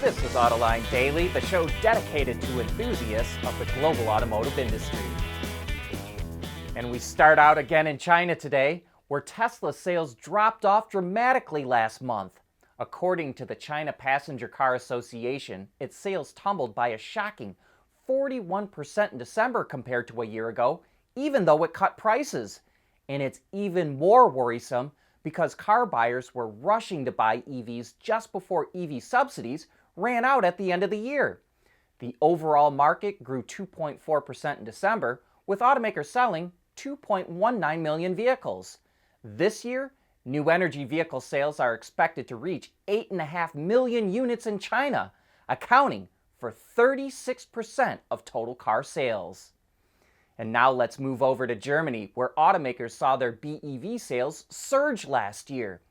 This is Autoline Daily, the show dedicated to enthusiasts of the global automotive industry. And we start out again in China today, where Tesla sales dropped off dramatically last month. According to the China Passenger Car Association, its sales tumbled by a shocking 41% in December compared to a year ago, even though it cut prices. And it's even more worrisome because car buyers were rushing to buy EVs just before EV subsidies ran out at the end of the year. The overall market grew 2.4% in December, with automakers selling 2.19 million vehicles. This year, new energy vehicle sales are expected to reach 8.5 million units in China, accounting for 36% of total car sales. And now let's move over to Germany, where automakers saw their BEV sales surge last year.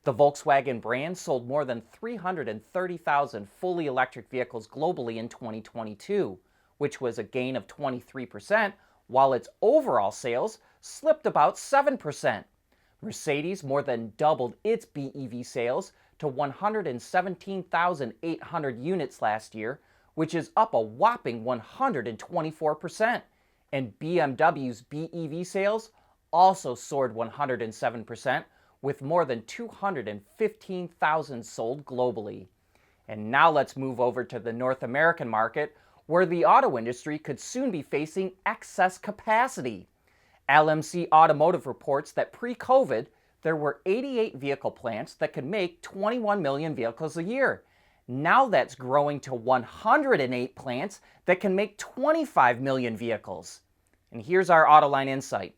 The Volkswagen brand sold more than 330,000 fully electric vehicles globally in 2022, which was a gain of 23%, while its overall sales slipped about 7%. Mercedes more than doubled its BEV sales to 117,800 units last year, which is up a whopping 124%. And BMW's BEV sales also soared 107%, with more than 215,000 sold globally. And now let's move over to the North American market, where the auto industry could soon be facing excess capacity. LMC Automotive reports that pre-COVID, there were 88 vehicle plants that could make 21 million vehicles a year. Now that's growing to 108 plants that can make 25 million vehicles. And here's our Autoline insight.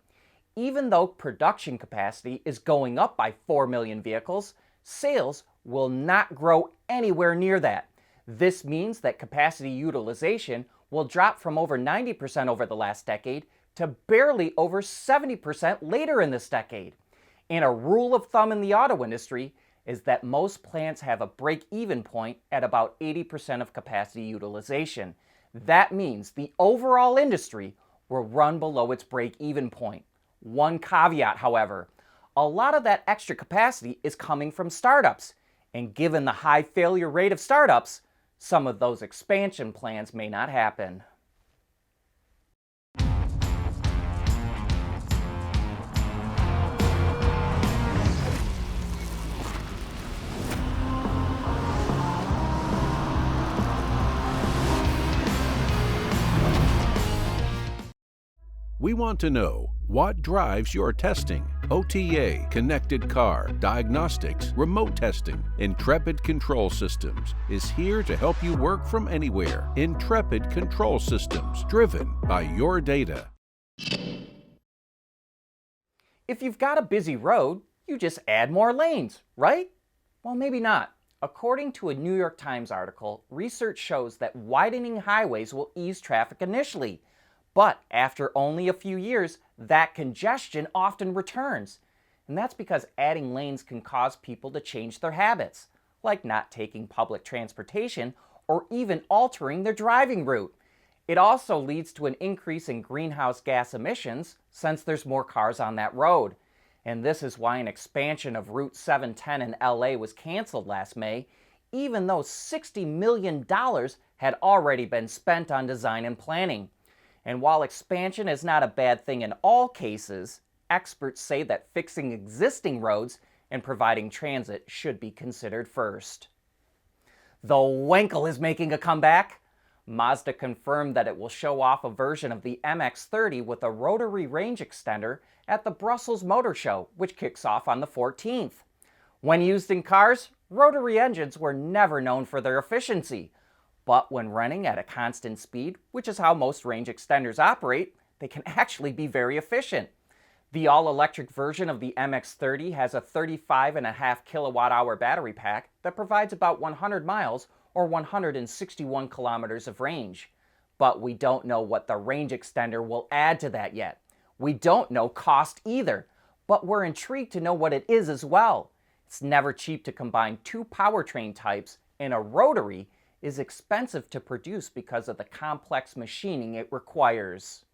Even though production capacity is going up by 4 million vehicles, sales will not grow anywhere near that. This means that capacity utilization will drop from over 90% over the last decade to barely over 70% later in this decade. And a rule of thumb in the auto industry is that most plants have a break-even point at about 80% of capacity utilization. That means the overall industry will run below its break-even point. One caveat, however, a lot of that extra capacity is coming from startups, and given the high failure rate of startups, some of those expansion plans may not happen. We want to know what drives your testing. OTA, connected car, diagnostics, remote testing. Intrepid Control Systems is here to help you work from anywhere. Intrepid Control Systems, driven by your data. If you've got a busy road, you just add more lanes, right? Well, maybe not. According to a New York Times article, research shows that widening highways will ease traffic initially. But after only a few years, that congestion often returns. And that's because adding lanes can cause people to change their habits, like not taking public transportation or even altering their driving route. It also leads to an increase in greenhouse gas emissions since there's more cars on that road. And this is why an expansion of Route 710 in LA was canceled last May, even though $60 million had already been spent on design and planning. And while expansion is not a bad thing in all cases, experts say that fixing existing roads and providing transit should be considered first. The Wankel is making a comeback. Mazda confirmed that it will show off a version of the MX-30 with a rotary range extender at the Brussels Motor Show, which kicks off on the 14th. When used in cars, rotary engines were never known for their efficiency. But when running at a constant speed, which is how most range extenders operate, they can actually be very efficient. The all-electric version of the MX-30 has a 35.5 kilowatt-hour battery pack that provides about 100 miles or 161 kilometers of range. But we don't know what the range extender will add to that yet. We don't know cost either, but we're intrigued to know what it is as well. It's never cheap to combine two powertrain types, and a rotary is expensive to produce because of the complex machining it requires.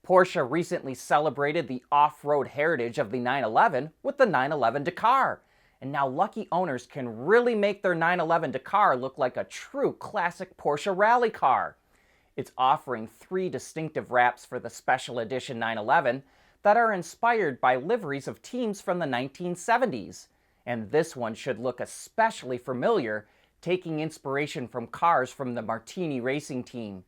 Porsche recently celebrated the off-road heritage of the 911 with the 911 Dakar, and now lucky owners can really make their 911 Dakar look like a true classic Porsche rally car. It's offering 3 distinctive wraps for the special edition 911 that are inspired by liveries of teams from the 1970s. And this one should look especially familiar, taking inspiration from cars from the Martini racing team.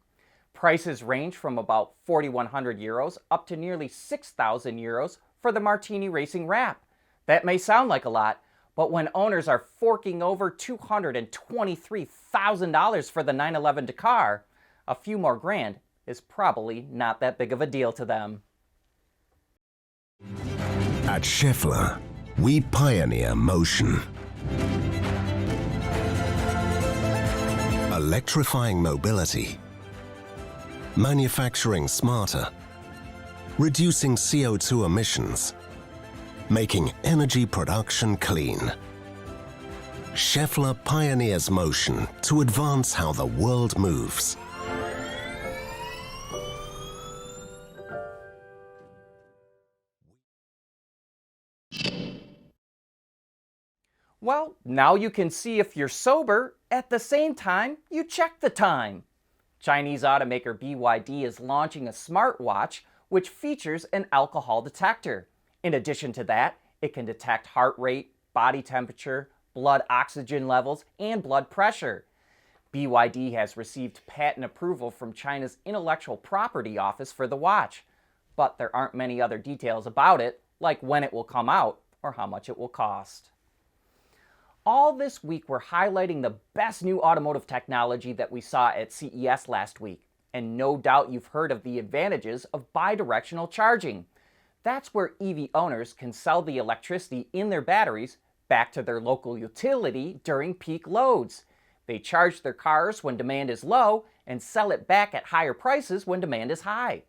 Prices range from about 4,100 euros up to nearly 6,000 euros for the Martini racing wrap. That may sound like a lot, but when owners are forking over $223,000 for the 911 Dakar, a few more grand is probably not that big of a deal to them. At Schaeffler, we pioneer motion. Electrifying mobility, manufacturing smarter, reducing CO2 emissions, making energy production clean. Schaeffler pioneers motion to advance how the world moves. Well, now you can see if you're sober. At the same time, you check the time. Chinese automaker BYD is launching a smartwatch which features an alcohol detector. In addition to that, it can detect heart rate, body temperature, blood oxygen levels, and blood pressure. BYD has received patent approval from China's Intellectual Property Office for the watch, but there aren't many other details about it, like when it will come out or how much it will cost. All this week, we're highlighting the best new automotive technology that we saw at CES last week. And no doubt you've heard of the advantages of bi-directional charging. That's where EV owners can sell the electricity in their batteries back to their local utility during peak loads. They charge their cars when demand is low and sell it back at higher prices when demand is high.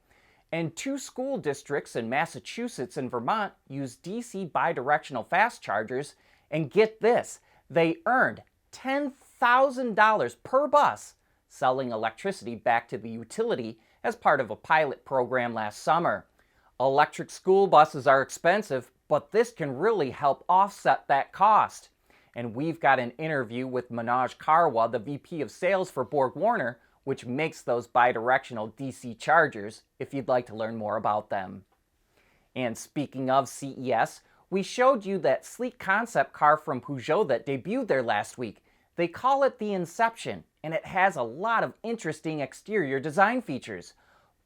And 2 school districts in Massachusetts and Vermont use DC bi-directional fast chargers, and get this, they earned $10,000 per bus selling electricity back to the utility as part of a pilot program last summer. Electric school buses are expensive, but this can really help offset that cost. And we've got an interview with Manoj Karwa, the VP of Sales for BorgWarner, which makes those bi-directional DC chargers, if you'd like to learn more about them. And speaking of CES, we showed you that sleek concept car from Peugeot that debuted there last week. They call it the Inception, and it has a lot of interesting exterior design features.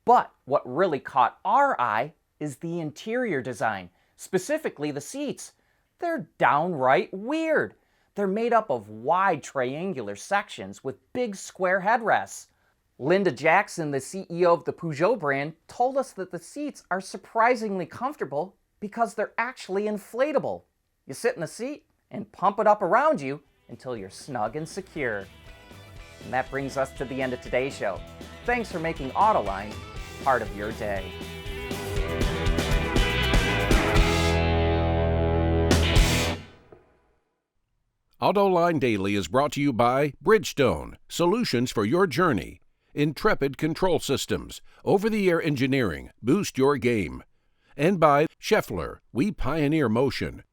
But what really caught our eye is the interior design, specifically the seats. They're downright weird. They're made up of wide triangular sections with big square headrests. Linda Jackson, the CEO of the Peugeot brand, told us that the seats are surprisingly comfortable because they're actually inflatable. You sit in the seat and pump it up around you until you're snug and secure. And that brings us to the end of today's show. Thanks for making Autoline part of your day. Autoline Daily is brought to you by Bridgestone, solutions for your journey. Intrepid Control Systems, over-the-air engineering, boost your game. And by Schaeffler, we pioneer motion.